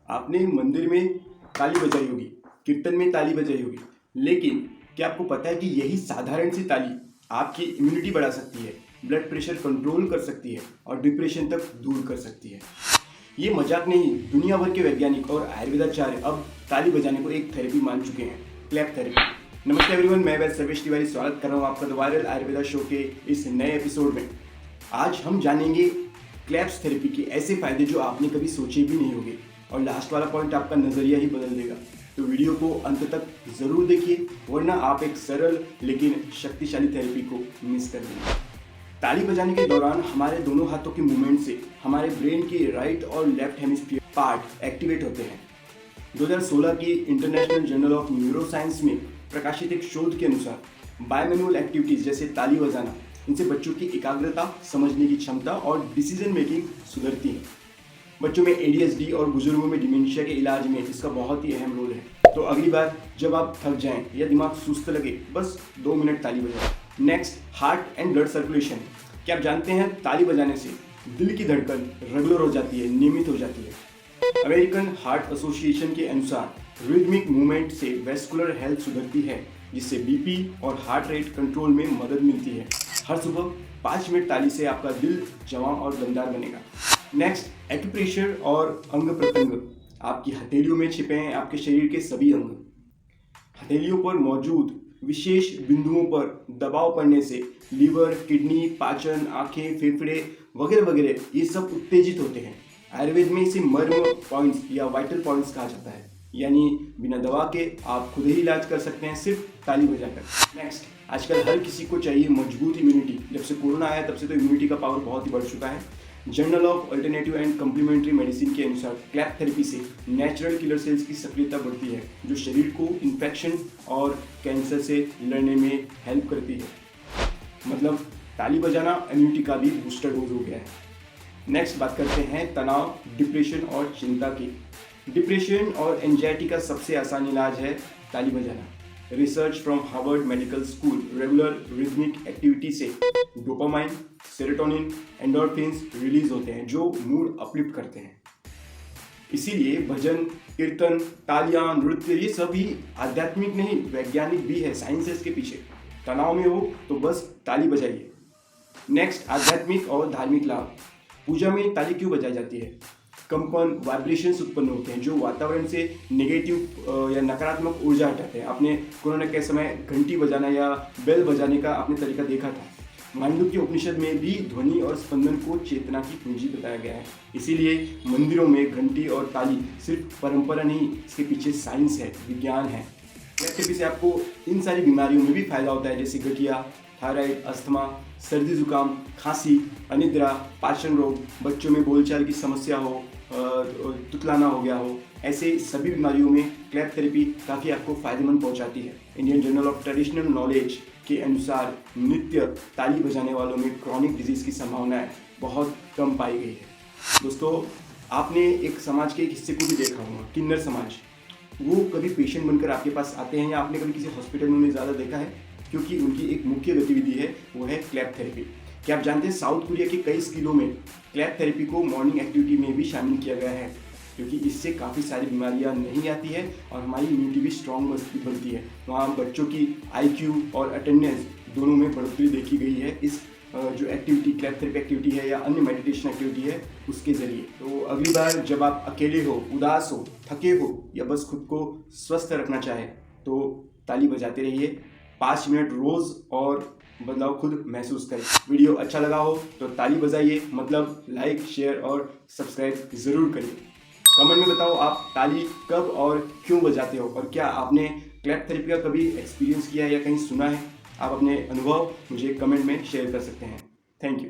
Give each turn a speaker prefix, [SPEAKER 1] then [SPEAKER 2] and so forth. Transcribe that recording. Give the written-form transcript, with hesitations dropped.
[SPEAKER 1] आपने मंदिर में ताली बजाई होगी, कीर्तन में ताली बजाई होगी, लेकिन क्या आपको पता है कि यही साधारण सी ताली आपकी इम्यूनिटी बढ़ा सकती है, ब्लड प्रेशर कंट्रोल कर सकती है और डिप्रेशन तक दूर कर सकती है। ये मजाक नहीं, दुनिया भर के वैज्ञानिक और आयुर्वेदाचार्य अब ताली बजाने को एक थेरेपी मान चुके हैं, क्लैप थेरेपी। नमस्ते एवरीवन, मैं वैद्य सर्वेश तिवारी स्वागत कर रहा हूँ आपका द वायरल आयुर्वेदा शो के इस नए एपिसोड में। आज हम जानेंगे क्लैप्स थेरेपी के ऐसे फायदे जो आपने कभी सोचे भी नहीं होंगे और लास्ट वाला पॉइंट आपका नज़रिया ही बदल देगा। तो वीडियो को अंत तक ज़रूर देखिए, वरना आप एक सरल लेकिन शक्तिशाली थेरेपी को मिस कर देंगे। ताली बजाने के दौरान हमारे दोनों हाथों के मूवमेंट से हमारे ब्रेन के राइट और लेफ्ट हेमिस्फीयर पार्ट एक्टिवेट होते हैं। 2016 की इंटरनेशनल जर्नल ऑफ न्यूरोसाइंस में प्रकाशित एक शोध के अनुसार बायमैनुअल एक्टिविटीज़ जैसे ताली बजाना, इनसे बच्चों की एकाग्रता, समझने की क्षमता और डिसीजन मेकिंग सुधरती है। बच्चों में ADHD और बुजुर्गों में डिमेंशिया के इलाज में इसका बहुत ही अहम रोल है। तो अगली बार जब आप थक जाएं या दिमाग सुस्त लगे, बस 2 मिनट ताली बजाएं। Next, heart and blood circulation. क्या आप जानते हैं ताली बजाने से दिल की धड़कन रेगुलर हो जाती है, नियमित हो जाती है। अमेरिकन हार्ट एसोसिएशन के अनुसार रिदमिक मूवमेंट से वेस्कुलर हेल्थ सुधरती है, जिससे BP और हार्ट रेट कंट्रोल में मदद मिलती है। हर सुबह 5 मिनट ताली से आपका दिल जवां और दमदार बनेगा। नेक्स्ट, एक्यूप्रेशर और अंग प्रत्यंग। आपकी हथेलियों में छिपे हैं आपके शरीर के सभी अंग। हथेलियों पर मौजूद विशेष बिंदुओं पर दबाव पड़ने से लीवर, किडनी, पाचन, आंखें, फेफड़े वगैरह वगैरह ये सब उत्तेजित होते हैं। आयुर्वेद में इसे मर्म पॉइंट्स या वाइटल पॉइंट्स कहा जाता है, यानी बिना दवा के आप खुद ही इलाज कर सकते हैं सिर्फ ताली बजाकर। नेक्स्ट, आजकल हर किसी को चाहिए मजबूत इम्यूनिटी। जब से कोरोना आया तब से तो इम्यूनिटी का पावर बहुत ही बढ़ चुका है। Journal of alternative and complementary medicine के अनुसार क्लैप थेरेपी से नेचुरल किलर सेल्स की सक्रियता बढ़ती है, जो शरीर को इन्फेक्शन और कैंसर से लड़ने में हेल्प करती है। मतलब ताली बजाना इम्यूनिटी का भी बूस्टर डोज हो गया है। नेक्स्ट बात करते हैं तनाव, डिप्रेशन और चिंता की। डिप्रेशन और एंजाइटी का सबसे आसान इलाज है ताली बजाना। Research from Harvard medical school, regular rhythmic activity से डोपामाइन, सेरोटोनिन, एंडोर्फिन्स रिलीज होते हैं जो मूड अपलिफ्ट करते हैं। इसीलिए भजन, कीर्तन, तालियां, नृत्य ये सभी आध्यात्मिक नहीं, वैज्ञानिक भी है, साइंस है इसके पीछे। तनाव में हो तो बस ताली बजाइए। नेक्स्ट, आध्यात्मिक और धार्मिक लाभ। पूजा में ताली क्यों बजाई जाती है? कंपन, वाइब्रेशंस उत्पन्न होते हैं जो वातावरण से नेगेटिव या नकारात्मक ऊर्जा हटाते हैं। आपने कोरोना के समय घंटी बजाना या बेल बजाने का आपने तरीका देखा था। मांडुक्य उपनिषद में भी ध्वनि और स्पंदन को चेतना की कुंजी बताया गया है। इसीलिए मंदिरों में घंटी और ताली सिर्फ परंपरा नहीं, इसके पीछे साइंस है, विज्ञान है। थेरेपी से आपको इन सारी बीमारियों में भी फायदा होता है, जैसे गठिया, थायराइड, अस्थमा, सर्दी जुकाम, खांसी, अनिद्रा, पाचन रोग, बच्चों में बोलचाल की समस्या हो, तुतलाना हो गया हो, ऐसे सभी बीमारियों में क्लैप थेरेपी काफ़ी आपको फायदेमंद पहुंचाती है। Indian journal of traditional knowledge के अनुसार नित्य ताली बजाने वालों में क्रॉनिक डिजीज़ की संभावनाएं बहुत कम पाई गई है। दोस्तों, आपने एक समाज के एक हिस्से को भी देखा होगा, किन्नर समाज। वो कभी पेशेंट बनकर आपके पास आते हैं या आपने कभी किसी हॉस्पिटल में उन्हें ज़्यादा देखा है? क्योंकि उनकी एक मुख्य गतिविधि है, वो है क्लैप थेरेपी। क्या आप जानते हैं साउथ कोरिया के कई स्कूलों में क्लैप थेरेपी को मॉर्निंग एक्टिविटी में भी शामिल किया गया है, क्योंकि इससे काफ़ी सारी बीमारियां नहीं आती है और हमारी इम्यूनिटी भी स्ट्रॉन्ग बनती है। वहाँ बच्चों की IQ और अटेंडेंस दोनों में बढ़ोतरी देखी गई है इस जो एक्टिविटी, क्लैप थेरेपी एक्टिविटी है या अन्य मेडिटेशन एक्टिविटी है, उसके ज़रिए। तो अगली बार जब आप अकेले हो, उदास हो, थके हो या बस खुद को स्वस्थ रखना चाहें, तो ताली बजाते रहिए 5 मिनट रोज़ और बदलाव खुद महसूस करें। वीडियो अच्छा लगा हो तो ताली बजाइए, मतलब लाइक, शेयर और सब्सक्राइब ज़रूर करिए। कमेंट में बताओ आप ताली कब और क्यों बजाते हो, और क्या आपने क्लैप थेरेपी का कभी एक्सपीरियंस किया है या कहीं सुना है? आप अपने अनुभव मुझे कमेंट में शेयर कर सकते हैं। Thank you.